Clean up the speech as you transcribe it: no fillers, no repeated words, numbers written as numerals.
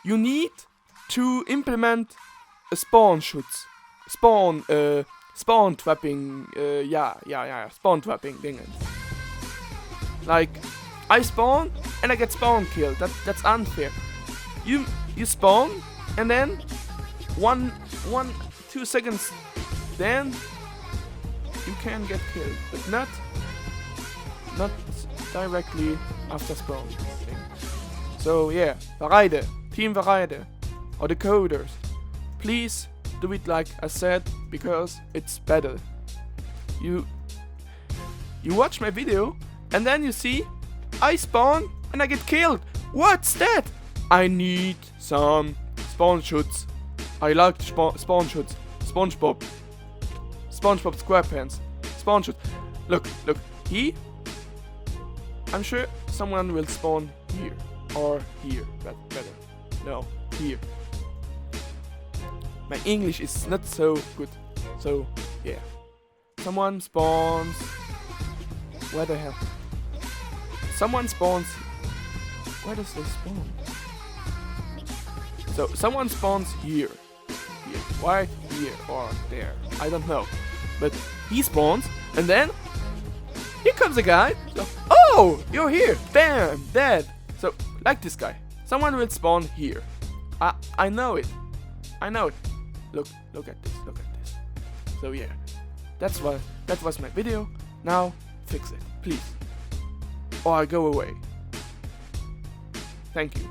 you need to implement a SCHUTZ. Spawn trapping, spawn trapping dingen. Like, I spawn and I get spawn killed. That's unfair. You spawn and then 2 seconds then you can get killed, but not directly after spawn. So yeah, Team Vareide, or the coders, please do it like I said, because it's better. You watch my video and then you see I spawn and I get killed. What's that? I need some SCHUTZ. I like SCHUTZ. SpongeBob SquarePants. SCHUTZ. Look. I'm sure someone will spawn here or here. Better. No, here. My English is not so good. So yeah. Someone spawns. Where the hell? Someone spawns. Where does they spawn? So someone spawns here. Right here or there. I don't know. But he spawns and then here comes a guy. So, oh, you're here. Bam, dead. So like this guy. Someone will spawn here. I know it. Look at this. So yeah. That was my video. Now fix it, please. Or I go away. Thank you.